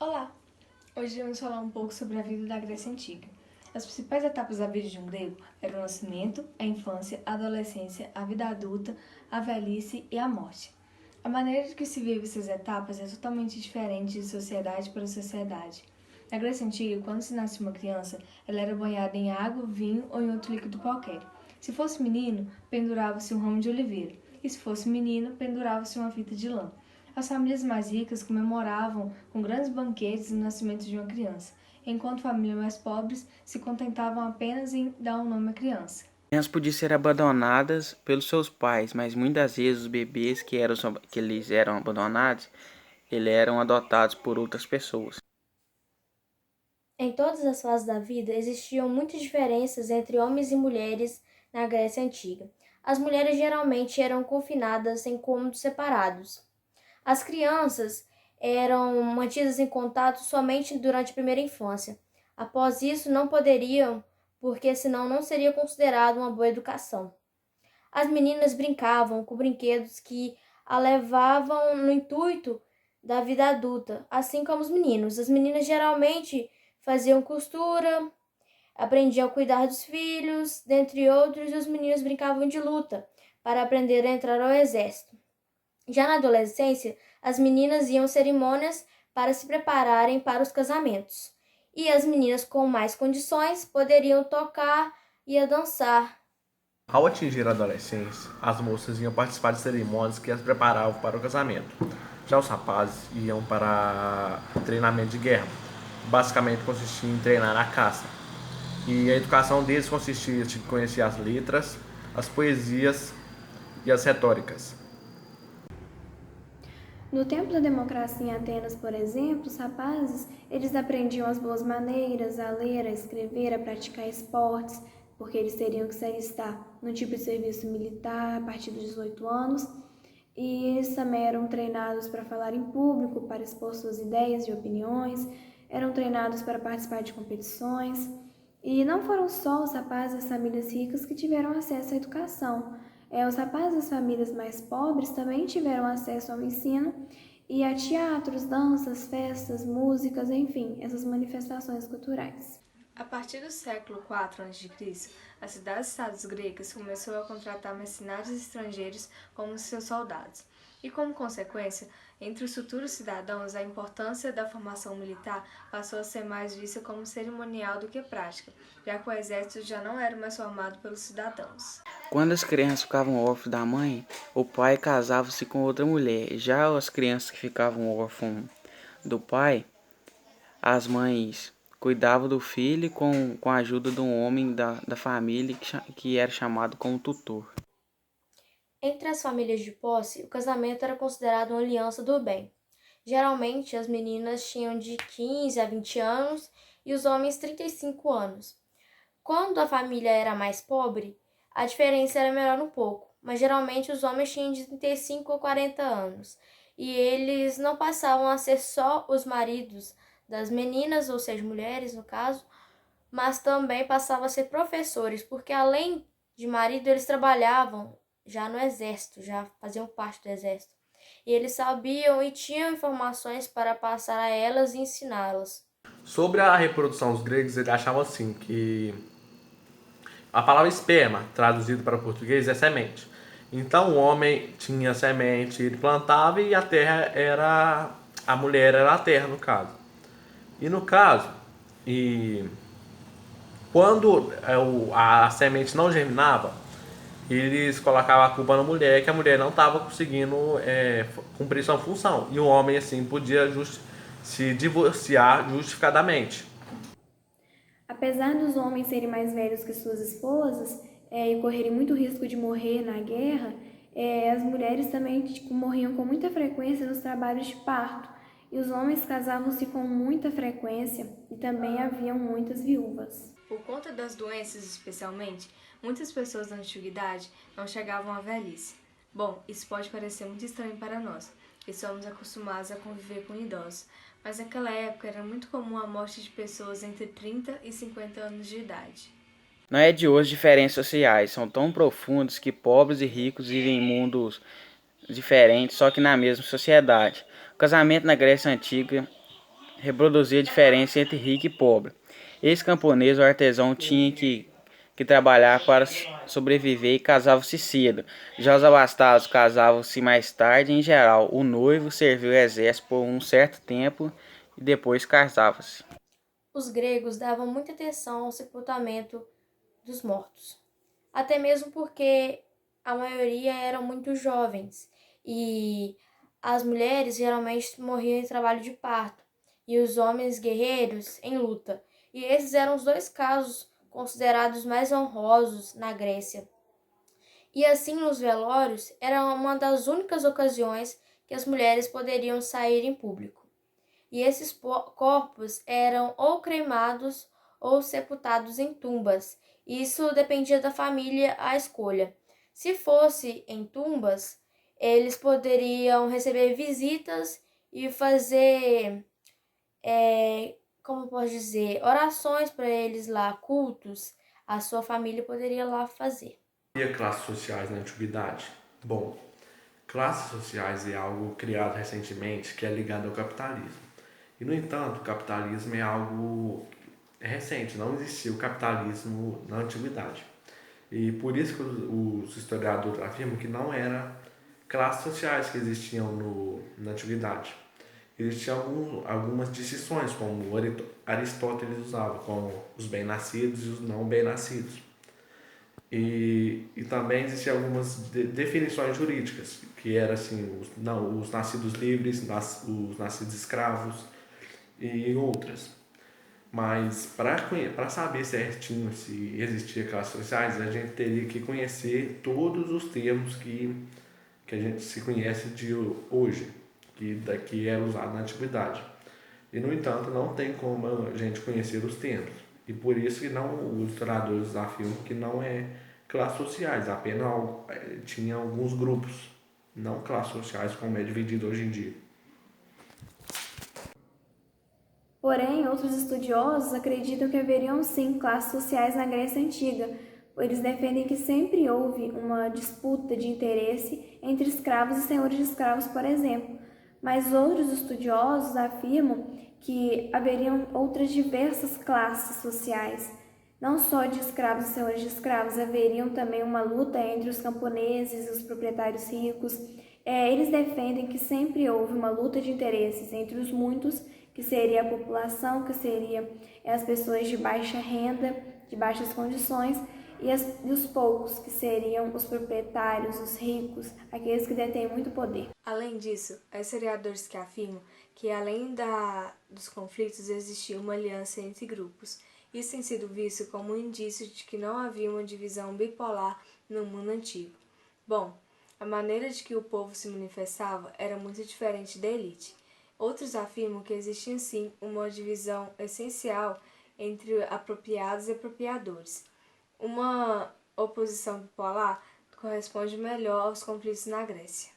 Olá! Hoje vamos falar um pouco sobre a vida da Grécia Antiga. As principais etapas da vida de um grego eram o nascimento, a infância, a adolescência, a vida adulta, a velhice e a morte. A maneira de que se vive essas etapas é totalmente diferente de sociedade para sociedade. Na Grécia Antiga, quando se nasce uma criança, ela era banhada em água, vinho ou em outro líquido qualquer. Se fosse menino, pendurava-se um ramo de oliveira, e se fosse menina, pendurava-se uma fita de lã. As famílias mais ricas comemoravam com grandes banquetes o nascimento de uma criança, enquanto famílias mais pobres se contentavam apenas em dar um nome à criança. Crianças podiam ser abandonadas pelos seus pais, mas muitas vezes os bebês que eles eram abandonados, eles eram adotados por outras pessoas. Em todas as fases da vida, existiam muitas diferenças entre homens e mulheres na Grécia Antiga. As mulheres geralmente eram confinadas em cômodos separados. As crianças eram mantidas em contato somente durante a primeira infância. Após isso, não poderiam, porque senão não seria considerado uma boa educação. As meninas brincavam com brinquedos que a levavam no intuito da vida adulta, assim como os meninos. As meninas geralmente faziam costura, aprendiam a cuidar dos filhos, dentre outros, e os meninos brincavam de luta para aprender a entrar ao exército. Já na adolescência, as meninas iam cerimônias para se prepararem para os casamentos. E as meninas com mais condições poderiam tocar e dançar. Ao atingir a adolescência, as moças iam participar de cerimônias que as preparavam para o casamento. Já os rapazes iam para treinamento de guerra. Basicamente consistia em treinar a caça. E a educação deles consistia em conhecer as letras, as poesias e as retóricas. No tempo da democracia em Atenas, por exemplo, os rapazes, eles aprendiam as boas maneiras, a ler, a escrever, a praticar esportes, porque eles teriam que se alistar no tipo de serviço militar a partir dos 18 anos, e eles também eram treinados para falar em público, para expor suas ideias e opiniões, eram treinados para participar de competições, e não foram só os rapazes das famílias ricas que tiveram acesso à educação. Os rapazes das famílias mais pobres também tiveram acesso ao ensino e a teatros, danças, festas, músicas, enfim, essas manifestações culturais. A partir do século IV a.C., as cidades-estados gregas começou a contratar mercenários estrangeiros como seus soldados. E, como consequência, entre os futuros cidadãos, a importância da formação militar passou a ser mais vista como cerimonial do que prática, já que o exército já não era mais formado pelos cidadãos. Quando as crianças ficavam órfãs da mãe, o pai casava-se com outra mulher. Já as crianças que ficavam órfãs do pai, as mães cuidavam do filho com a ajuda de um homem da família que era chamado como tutor. Entre as famílias de posse, o casamento era considerado uma aliança do bem. Geralmente, as meninas tinham de 15 a 20 anos e os homens 35 anos. Quando a família era mais pobre, a diferença era menor um pouco, mas geralmente os homens tinham de 35 a 40 anos. E eles não passavam a ser só os maridos das meninas, ou seja, mulheres no caso, mas também passavam a ser professores, porque além de marido, eles trabalhavam já no exército, já faziam parte do exército. E eles sabiam e tinham informações para passar a elas e ensiná-las. Sobre a reprodução, os gregos eles achavam assim que a palavra esperma, traduzido para o português, é semente. Então o homem tinha semente, ele plantava e a terra era. A mulher era a terra, no caso. E no caso, e quando a semente não germinava, eles colocavam a culpa na mulher, que a mulher não estava conseguindo cumprir sua função. E o homem, assim, podia se divorciar justificadamente. Apesar dos homens serem mais velhos que suas esposas e correrem muito risco de morrer na guerra, as mulheres também morriam com muita frequência nos trabalhos de parto, e os homens casavam-se com muita frequência e também haviam muitas viúvas. Por conta das doenças, especialmente, muitas pessoas da antiguidade não chegavam à velhice. Bom, isso pode parecer muito estranho para nós, que somos acostumados a conviver com idosos, mas naquela época era muito comum a morte de pessoas entre 30 e 50 anos de idade. Não é de hoje diferenças sociais são tão profundas que pobres e ricos vivem em mundos diferentes, só que na mesma sociedade. O casamento na Grécia Antiga reproduzir a diferença entre rico e pobre. Esse camponês ou artesão tinha que trabalhar para sobreviver e casavam-se cedo. Já os abastados casavam-se mais tarde. Em geral, o noivo serviu o exército por um certo tempo e depois casava-se. Os gregos davam muita atenção ao sepultamento dos mortos, até mesmo porque a maioria eram muito jovens e as mulheres geralmente morriam em trabalho de parto e os homens guerreiros em luta. E esses eram os dois casos considerados mais honrosos na Grécia. E assim, nos velórios, era uma das únicas ocasiões que as mulheres poderiam sair em público. E esses corpos eram ou cremados ou sepultados em tumbas. Isso dependia da família a escolha. Se fosse em tumbas, eles poderiam receber visitas e fazer, como posso dizer, orações para eles lá, cultos. A sua família poderia lá fazer. E classes sociais na antiguidade? Bom, classes sociais é algo criado recentemente que é ligado ao capitalismo. E, no entanto, o capitalismo é algo recente, não existia o capitalismo na antiguidade. E por isso que os historiadores afirmam que não eram classes sociais que existiam na antiguidade. Existiam algumas distinções, como Aristóteles usava, como os bem-nascidos e os não bem-nascidos. E também existiam algumas definições jurídicas, que eram assim, os nascidos livres, os nascidos escravos e outras. Mas para saber certinho se existia classes sociais, a gente teria que conhecer todos os termos que a gente se conhece de hoje, que era usado na antiguidade. E, no entanto, não tem como a gente conhecer os termos. E por isso que os historiadores afirmam que não é classes sociais, apenas tinha alguns grupos, não classes sociais como é dividido hoje em dia. Porém, outros estudiosos acreditam que haveriam sim classes sociais na Grécia Antiga. Eles defendem que sempre houve uma disputa de interesse entre escravos e senhores de escravos, por exemplo. Mas outros estudiosos afirmam que haveriam outras diversas classes sociais. Não só de escravos e senhores de escravos, haveriam também uma luta entre os camponeses e os proprietários ricos. Eles defendem que sempre houve uma luta de interesses entre os muitos, que seria a população, que seria as pessoas de baixa renda, de baixas condições, e os poucos, que seriam os proprietários, os ricos, aqueles que detêm muito poder. Além disso, há historiadores que afirmam que, além dos conflitos, existia uma aliança entre grupos. Isso tem sido visto como um indício de que não havia uma divisão bipolar no mundo antigo. Bom, a maneira de que o povo se manifestava era muito diferente da elite. Outros afirmam que existia sim uma divisão essencial entre apropriados e apropriadores. Uma oposição bipolar corresponde melhor aos conflitos na Grécia.